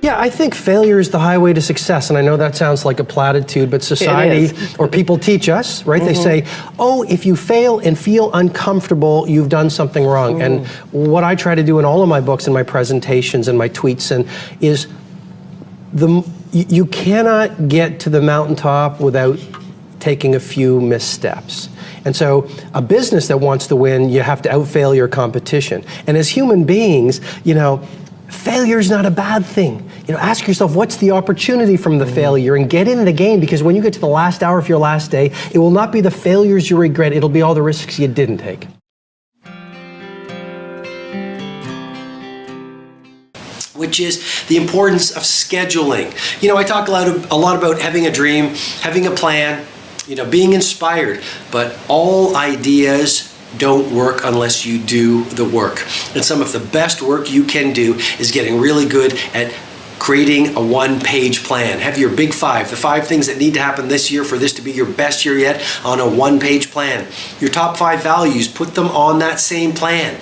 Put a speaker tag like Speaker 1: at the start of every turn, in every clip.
Speaker 1: Yeah, I think failure is the highway to success, and I know that sounds like a platitude, but society or people teach us, right? They say, oh, if you fail and feel uncomfortable, you've done something wrong. And what I try to do in all of my books and my presentations and my tweets is you cannot get to the mountaintop without taking a few missteps. And so a business that wants to win, you have to outfail your competition. And as human beings, failure is not a bad thing. Ask yourself, what's the opportunity from the failure, and get into the game, because when you get to the last hour of your last day, it will not be the failures you regret, it'll be all the risks you didn't take. Which is the importance of scheduling. I talk a lot about having a dream, having a plan, being inspired, but all ideas don't work unless you do the work. And some of the best work you can do is getting really good at creating a one-page plan. Have your big five, the 5 things that need to happen this year for this to be your best year yet, on a one-page plan. Your top 5 values, put them on that same plan.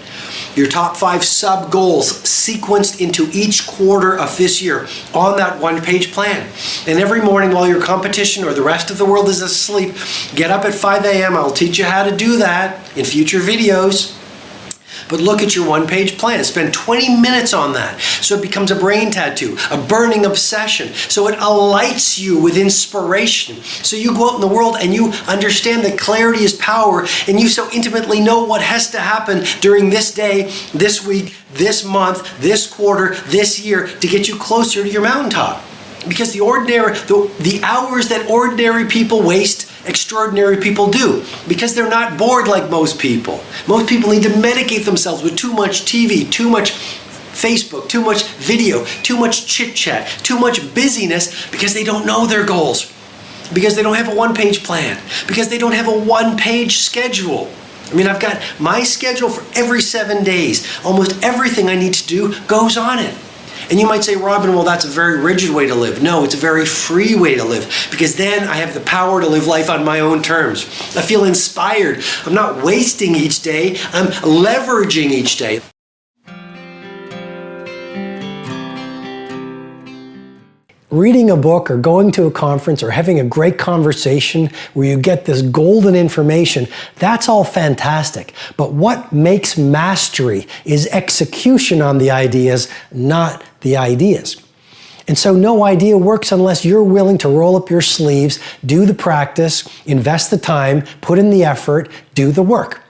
Speaker 1: Your top 5 sub-goals sequenced into each quarter of this year on that one-page plan. And every morning while your competition or the rest of the world is asleep, get up at 5 a.m. I'll teach you how to do that in future videos. But look at your one-page plan. Spend 20 minutes on that so it becomes a brain tattoo, a burning obsession, so it alights you with inspiration. So you go out in the world and you understand that clarity is power, and you so intimately know what has to happen during this day, this week, this month, this quarter, this year to get you closer to your mountaintop. Because the hours that ordinary people waste, extraordinary people do, because they're not bored like most people. Most people need to medicate themselves with too much TV, too much Facebook, too much video, too much chit-chat, too much busyness, because they don't know their goals, because they don't have a one-page plan, because they don't have a one-page schedule. I've got my schedule for every 7 days. Almost everything I need to do goes on it. And you might say, Robin, well, that's a very rigid way to live. No, it's a very free way to live, because then I have the power to live life on my own terms. I feel inspired. I'm not wasting each day. I'm leveraging each day. Reading a book or going to a conference or having a great conversation where you get this golden information, that's all fantastic. But what makes mastery is execution on the ideas, not the ideas. And so no idea works unless you're willing to roll up your sleeves, do the practice, invest the time, put in the effort, do the work.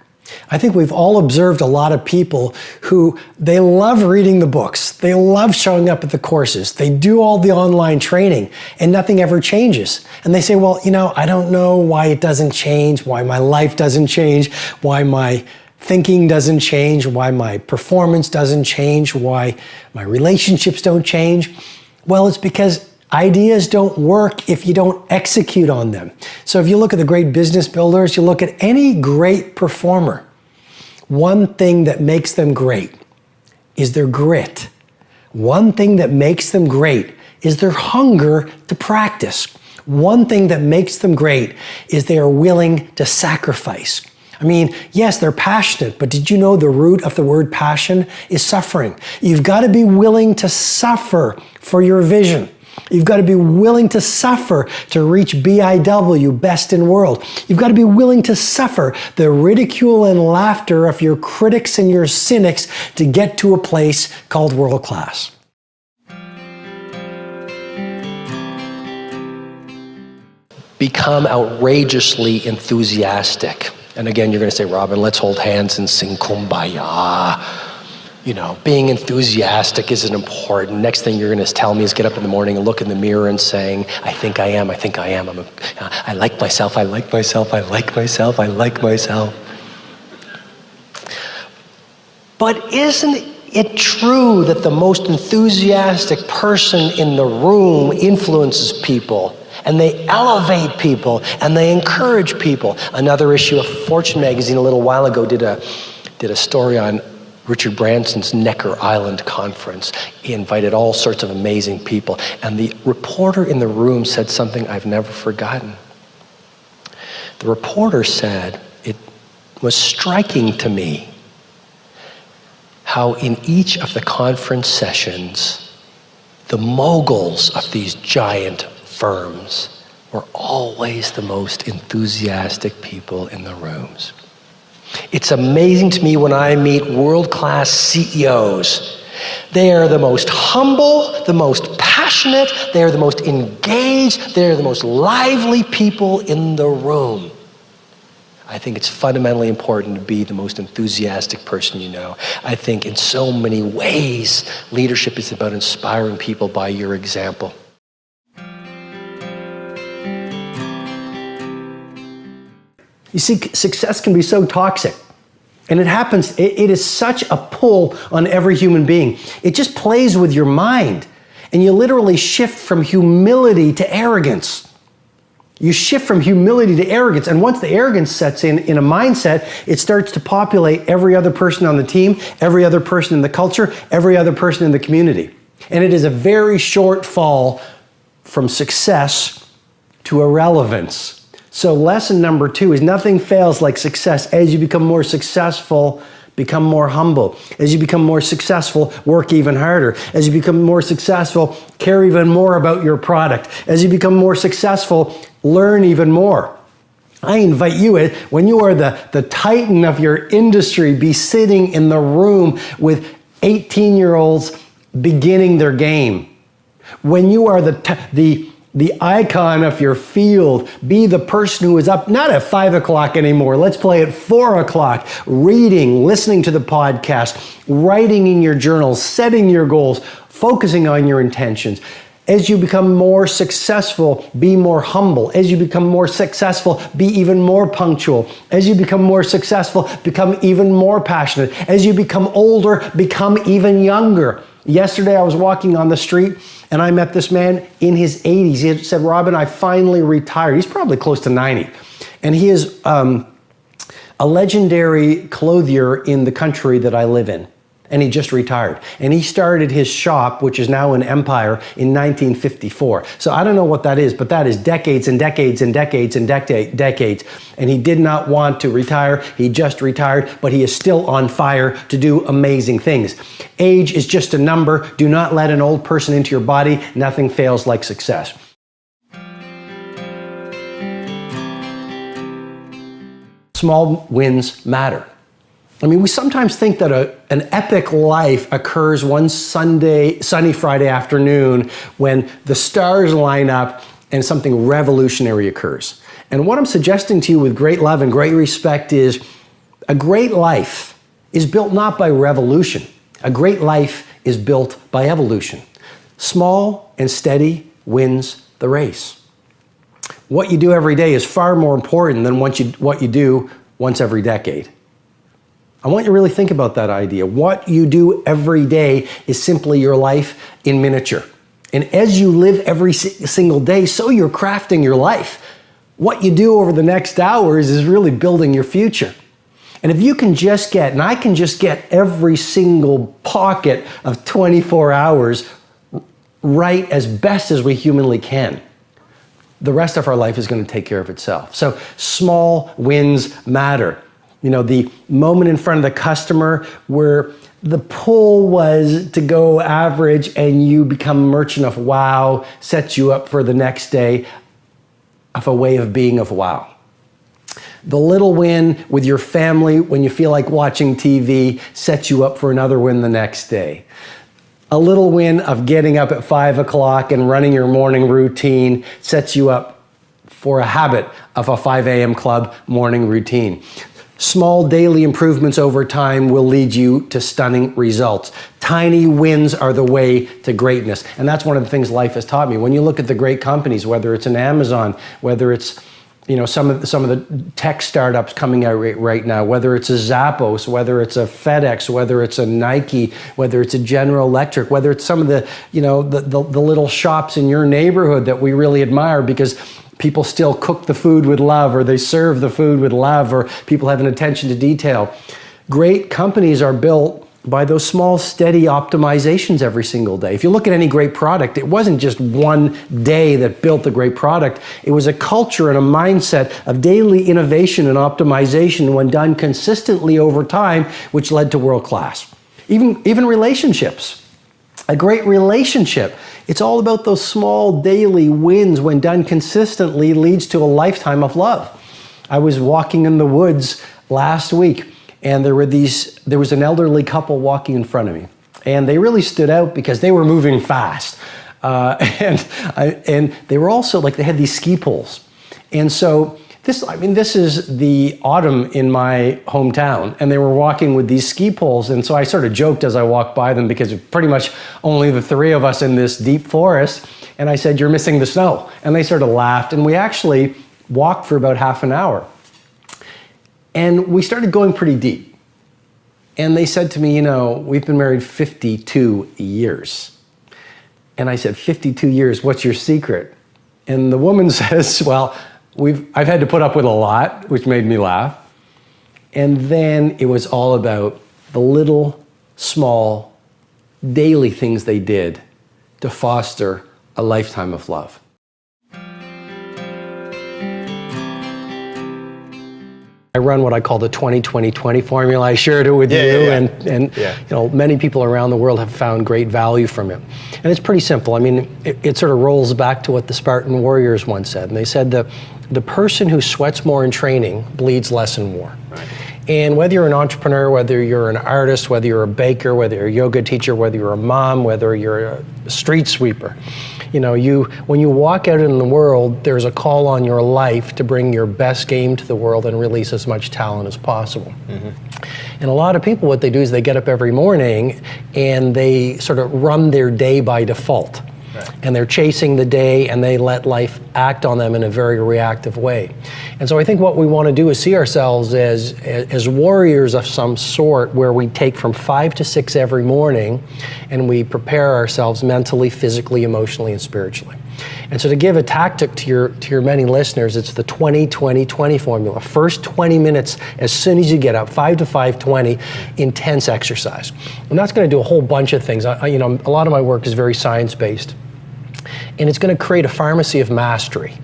Speaker 1: I think we've all observed a lot of people who they love reading the books. They love showing up at the courses. They do all the online training and nothing ever changes. And they say, well, I don't know why it doesn't change, why my life doesn't change, why my thinking doesn't change, why my performance doesn't change, why my relationships don't change. Well, it's because ideas don't work if you don't execute on them. So if you look at the great business builders, you look at any great performer, one thing that makes them great is their grit. One thing that makes them great is their hunger to practice. One thing that makes them great is they are willing to sacrifice. Yes, they're passionate, but did you know the root of the word passion is suffering? You've got to be willing to suffer for your vision. You've got to be willing to suffer to reach BIW, best in world. You've got to be willing to suffer the ridicule and laughter of your critics and your cynics to get to a place called world class. Become outrageously enthusiastic. And again, you're going to say, Robin, let's hold hands and sing Kumbaya. Being enthusiastic isn't important. Next thing you're going to tell me is get up in the morning and look in the mirror and saying, I think I am. I like myself, I like myself, I like myself, I like myself. But isn't it true that the most enthusiastic person in the room influences people? And they elevate people, and they encourage people. Another issue of Fortune magazine a little while ago did a story on Richard Branson's Necker Island conference. He invited all sorts of amazing people. And the reporter in the room said something I've never forgotten. The reporter said, it was striking to me how in each of the conference sessions,
Speaker 2: the moguls of these giant firms were always the most enthusiastic people in the rooms. It's amazing to me when I meet world-class CEOs. They are the most humble, the most passionate, they are the most engaged, they are the most lively people in the room. I think it's fundamentally important to be the most enthusiastic person you know. I think in so many ways, leadership is about inspiring people by your example.
Speaker 1: You see, success can be so toxic. And it happens, it is such a pull on every human being. It just plays with your mind. And you literally shift from humility to arrogance. You shift from humility to arrogance. And once the arrogance sets in a mindset, it starts to populate every other person on the team, every other person in the culture, every other person in the community. And it is a very short fall from success to irrelevance. So lesson number 2 is nothing fails like success. As you become more successful, become more humble. As you become more successful, work even harder. As you become more successful, care even more about your product. As you become more successful, learn even more. I invite you, when you are the titan of your industry, be sitting in the room with 18-year-olds beginning their game. When you are the icon of your field, be the person who is up, not at 5 o'clock anymore, let's play at 4 o'clock, reading, listening to the podcast, writing in your journals, setting your goals, focusing on your intentions. As you become more successful, be more humble. As you become more successful, be even more punctual. As you become more successful, become even more passionate. As you become older, become even younger. Yesterday, I was walking on the street and I met this man in his 80s. He said, Robin, I finally retired. He's probably close to 90. And he is a legendary clothier in the country that I live in. And he just retired. And he started his shop, which is now an empire, in 1954. So I don't know what that is, but that is decades and decades and decades and decades. And he did not want to retire. He just retired, but he is still on fire to do amazing things. Age is just a number. Do not let an old person into your body. Nothing fails like success. Small wins matter. I mean, we sometimes think that an epic life occurs one sunny Friday afternoon when the stars line up and something revolutionary occurs. And what I'm suggesting to you with great love and great respect is a great life is built not by revolution. A great life is built by evolution. Small and steady wins the race. What you do every day is far more important than what you do once every decade. I want you to really think about that idea. What you do every day is simply your life in miniature. And as you live every single day, so you're crafting your life. What you do over the next hours is really building your future. And if you can just get, and I can just get every single pocket of 24 hours right as best as we humanly can, the rest of our life is going to take care of itself. So small wins matter. You know, the moment in front of the customer where the pull was to go average and you become merchant of wow sets you up for the next day of a way of being of wow. The little win with your family when you feel like watching TV sets you up for another win the next day. A little win of getting up at 5 o'clock and running your morning routine sets you up for a habit of a 5 a.m. club morning routine. Small daily improvements over time will lead you to stunning results. Tiny wins are the way to greatness. And that's one of the things life has taught me. When you look at the great companies, whether it's an Amazon, whether it's some of the tech startups coming out right now, whether it's a Zappos, whether it's a FedEx, whether it's a Nike, whether it's a General Electric, whether it's some of the little shops in your neighborhood that we really admire because people still cook the food with love, or they serve the food with love, or people have an attention to detail. Great companies are built by those small, steady optimizations every single day. If you look at any great product, it wasn't just one day that built the great product. It was a culture and a mindset of daily innovation and optimization when done consistently over time, which led to world class. Even relationships. A great relationship, it's all about those small daily wins when done consistently leads to a lifetime of love. I was walking in the woods last week and there was an elderly couple walking in front of me. And they really stood out because they were moving fast. And they were also they had these ski poles. And so this is the autumn in my hometown, and they were walking with these ski poles. And so I sort of joked as I walked by them because it's pretty much only the three of us in this deep forest. And I said, "You're missing the snow." And they sort of laughed, and we actually walked for about half an hour. And we started going pretty deep. And they said to me, "We've been married 52 years. And I said, 52 years, what's your secret? And the woman says, "Well, I've had to put up with a lot," which made me laugh. And then it was all about the little, small, daily things they did to foster a lifetime of love. I run what I call the 20-20-20 formula. I shared it with you, and many people around the world have found great value from it. And it's pretty simple. I mean, it sort of rolls back to what the Spartan warriors once said. And they said that the person who sweats more in training bleeds less in war. Right. And whether you're an entrepreneur, whether you're an artist, whether you're a baker, whether you're a yoga teacher, whether you're a mom, whether you're a street sweeper, when you walk out in the world, there's a call on your life to bring your best game to the world and release as much talent as possible. Mm-hmm. And a lot of people, what they do is they get up every morning and they sort of run their day by default. Right. And they're chasing the day and they let life act on them in a very reactive way. And so I think what we want to do is see ourselves as warriors of some sort, where we take from 5 to 6 every morning and we prepare ourselves mentally, physically, emotionally, and spiritually. And so to give a tactic to your many listeners, it's the 20-20-20 formula. First 20 minutes, as soon as you get up, 5 to 5:20, intense exercise. And that's going to do a whole bunch of things. A lot of my work is very science-based. And it's going to create a pharmacy of mastery.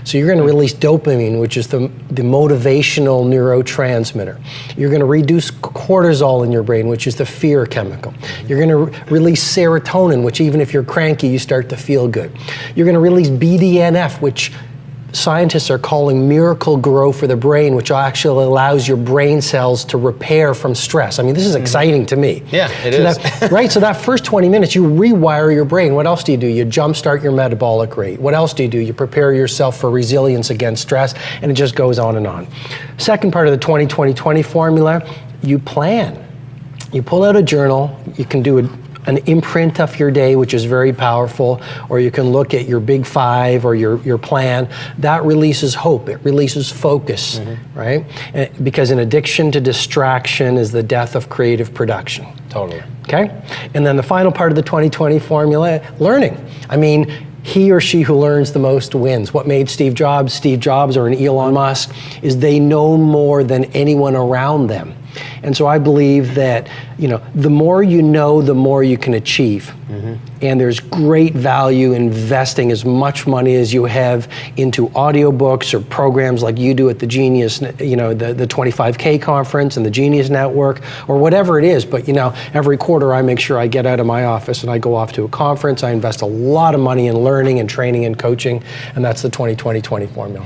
Speaker 1: So you're going to release dopamine, which is the motivational neurotransmitter. You're going to reduce cortisol in your brain, which is the fear chemical. You're going to release serotonin, which even if you're cranky, you start to feel good. You're going to release BDNF, which scientists are calling miracle grow for the brain, which actually allows your brain cells to repair from stress. I mean, this is exciting to me.
Speaker 2: Yeah, it is.
Speaker 1: Right, so that first 20 minutes, you rewire your brain. What else do? You jumpstart your metabolic rate. What else do? You prepare yourself for resilience against stress, and it just goes on and on. Second part of the 20-20-20 formula, you plan. You pull out a journal, you can do an imprint of your day, which is very powerful, or you can look at your big 5 or your plan. That releases hope, it releases focus, right? Because an addiction to distraction is the death of creative production.
Speaker 2: Totally.
Speaker 1: Okay? And then the final part of the 20-20 formula, learning. I mean, he or she who learns the most wins. What made Steve Jobs, or an Elon Musk, is they know more than anyone around them. And so I believe that, the more you know, the more you can achieve. And there's great value investing as much money as you have into audiobooks or programs like you do at the Genius, the 25K conference and the Genius Network, or whatever it is. But, every quarter I make sure I get out of my office and I go off to a conference. I invest a lot of money in learning and training and coaching, and that's the 20-20-20 formula.